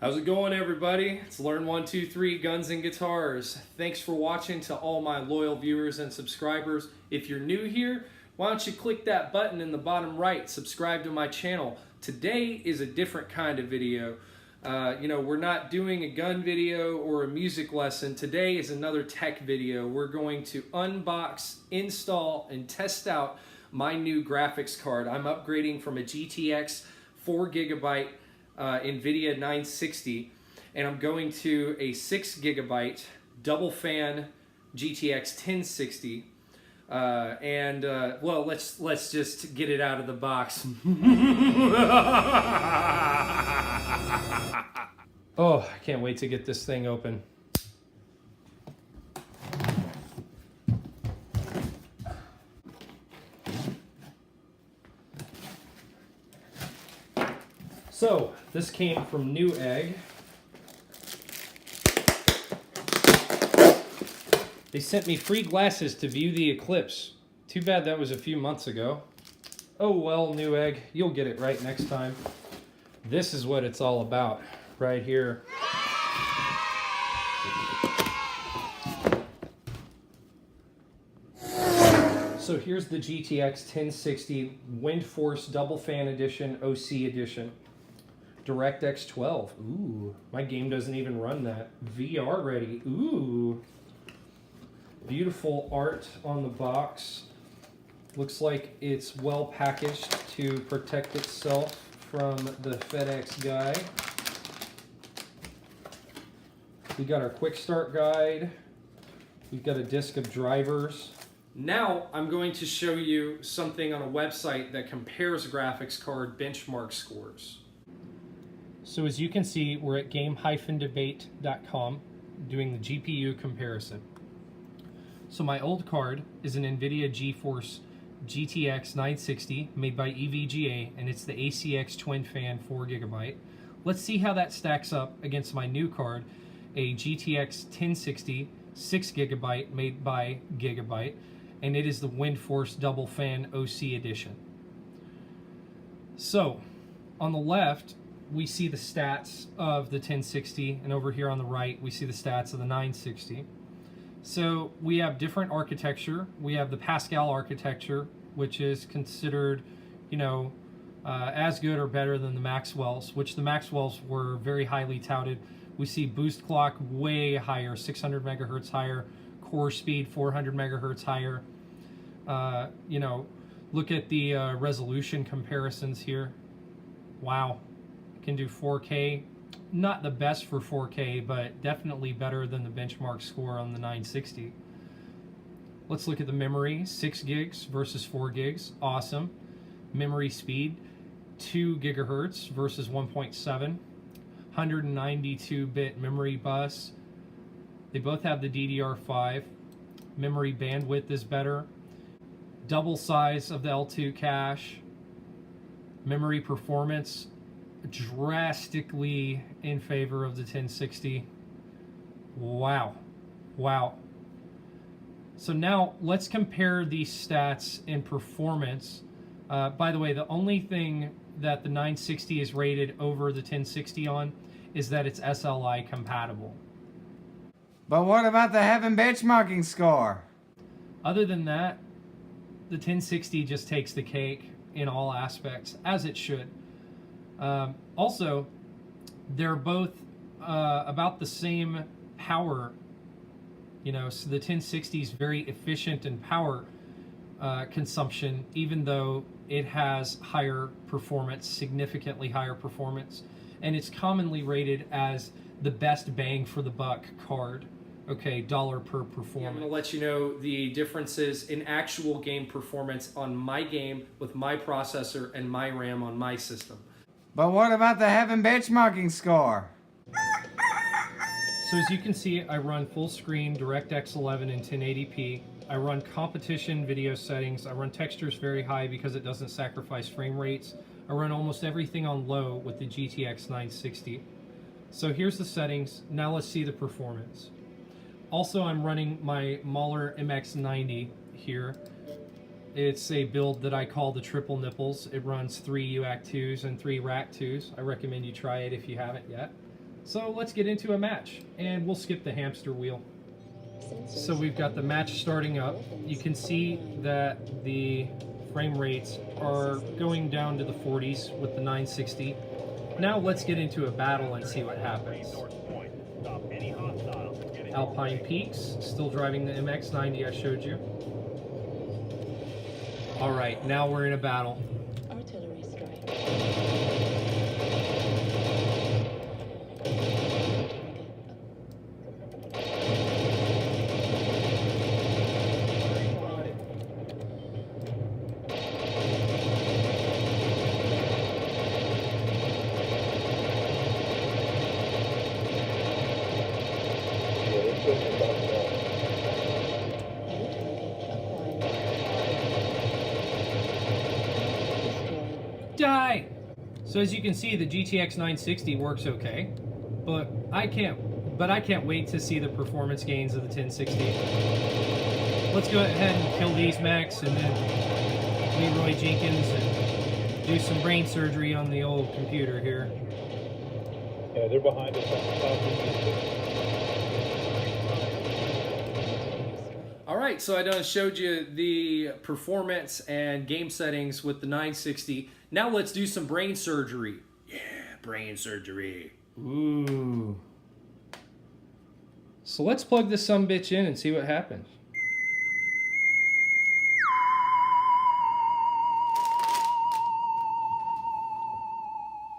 How's it going, everybody? It's Learn123 Guns and Guitars. Thanks for watching to all my loyal viewers and subscribers. If you're new here, why don't you click that button in the bottom right, subscribe to my channel. Today is a different kind of video. We're not doing a gun video or a music lesson. Today is another tech video. We're going to unbox, install, and test out my new graphics card. I'm upgrading from a GTX 4GB nVidia 960, and I'm going to a 6GB double fan GTX 1060. Well, let's just get it out of the box. Oh, I can't wait to get this thing open. So, this came from Newegg. They sent me free glasses to view the eclipse. Too bad that was a few months ago. Oh well, Newegg, you'll get it right next time. This is what it's all about, right here. So here's the GTX 1060 Wind Force Double Fan Edition OC Edition. DirectX 12. Ooh, my game doesn't even run that. VR ready. Ooh. Beautiful art on the box. Looks like it's well packaged to protect itself from the FedEx guy. We got our quick start guide. We've got a disc of drivers. Now I'm going to show you something on a website that compares graphics card benchmark scores. So as you can see, we're at game-debate.com doing the GPU comparison. So my old card is an nVidia GeForce GTX 960 made by EVGA, and it's the ACX Twin Fan 4GB. Let's see how that stacks up against my new card, a GTX 1060 6GB made by Gigabyte, and it is the Wind Force Double Fan OC Edition. So on the left, we see the stats of the 1060, and over here on the right, we see the stats of the 960. So we have different architecture. We have the Pascal architecture, which is considered, as good or better than the Maxwells, which the Maxwells were very highly touted. We see boost clock way higher, 600 megahertz higher, core speed 400 megahertz higher. Look at the resolution comparisons here. Wow. Can do 4K, not the best for 4K, but definitely better than the benchmark score on the 960. Let's look at the memory, 6 gigs versus 4 gigs, awesome. Memory speed, 2 gigahertz versus 1.7, 192-bit memory bus. They both have the DDR5. Memory bandwidth is better. Double size of the L2 cache. Memory performance, drastically in favor of the 1060. Wow. So now let's compare these stats in performance. By the way, the only thing that the 960 is rated over the 1060 on is that it's SLI compatible. But what about the heaven benchmarking score? Other than that, the 1060 just takes the cake in all aspects, as it should. Also, they're both about the same power. So the 1060 is very efficient in power consumption, even though it has higher performance, significantly higher performance, and it's commonly rated as the best bang for the buck card. Okay, dollar per performance. Yeah, I'm going to let you know the differences in actual game performance on my game with my processor and my RAM on my system. But what about the heaven benchmarking score? So as you can see, I run full screen DirectX 11 in 1080p. I run competition video settings. I run textures very high because it doesn't sacrifice frame rates. I run almost everything on low with the GTX 960. So here's the settings. Now let's see the performance. Also, I'm running my Mahler MX90 here. It's a build that I call the triple nipples. It runs 3 UAC 2s and 3 RAC 2s. I recommend you try it if you haven't yet. So let's get into a match, and we'll skip the hamster wheel. So we've got the match starting up. You can see that the frame rates are going down to the 40s with the 960. Now let's get into a battle and see what happens. Alpine Peaks, still driving the MX90 I showed you. Alright, now we're in a battle. Artillery strike. Die! So as you can see, the GTX 960 works okay, but I can't wait to see the performance gains of the 1060. Let's go ahead and kill these mechs and then Leroy Jenkins and do some brain surgery on the old computer here. Yeah, they're behind us on the top. Alright, so I done showed you the performance and game settings with the 960. Now let's do some brain surgery. Yeah, brain surgery. Ooh. So let's plug this sumbitch in and see what happens.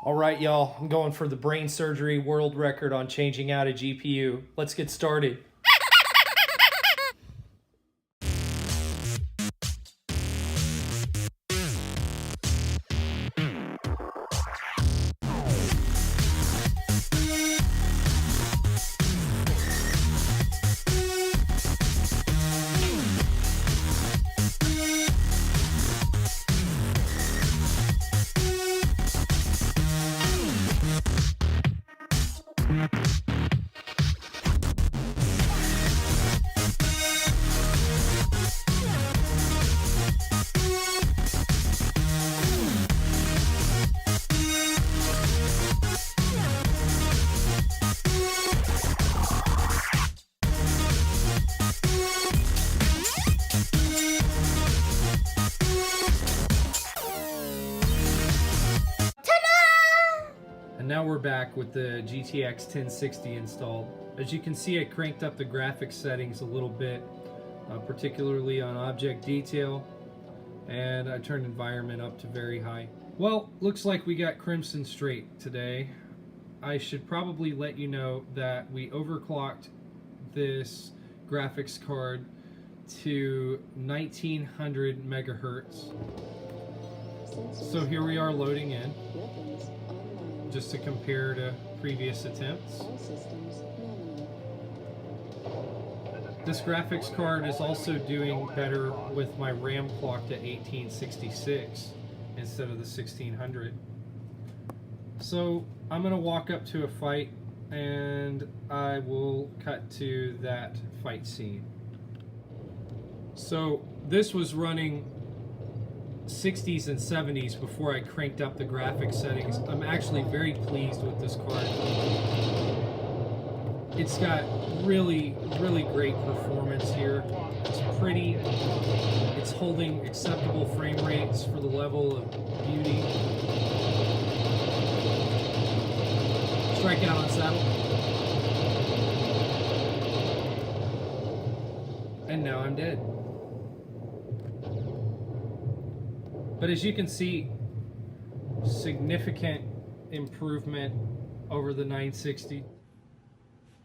Alright, y'all, I'm going for the brain surgery world record on changing out a GPU. Let's get started. And now we're back with the GTX 1060 installed. As you can see, I cranked up the graphics settings a little bit, particularly on object detail, and I turned environment up to very high. Well, looks like we got crimson straight today. I should probably let you know that we overclocked this graphics card to 1900 megahertz. So here we are loading in, just to compare to previous attempts. This graphics card is also doing better with my RAM clock to 1866 instead of the 1600. So I'm going to walk up to a fight and I will cut to that fight scene. So this was running 60s and 70s before I cranked up the graphics settings. I'm actually very pleased with this card. It's got really great performance here. It's pretty. It's holding acceptable frame rates for the level of beauty. Strikeout on saddle. And now I'm dead. But as you can see, significant improvement over the 960.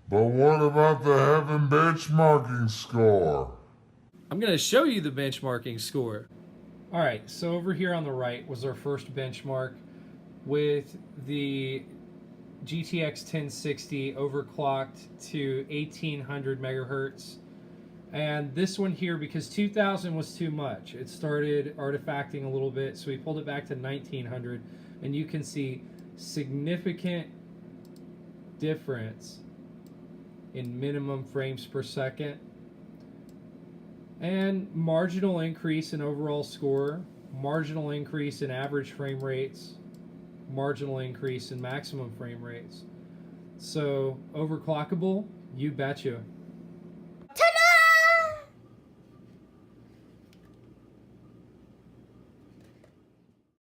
But what about the heaven benchmarking score? I'm going to show you the benchmarking score. Alright, so over here on the right was our first benchmark with the GTX 1060 overclocked to 1800 megahertz. And this one here, because 2000 was too much, it started artifacting a little bit, so we pulled it back to 1900, and you can see significant difference in minimum frames per second, and marginal increase in overall score, marginal increase in average frame rates, marginal increase in maximum frame rates. So overclockable, you betcha.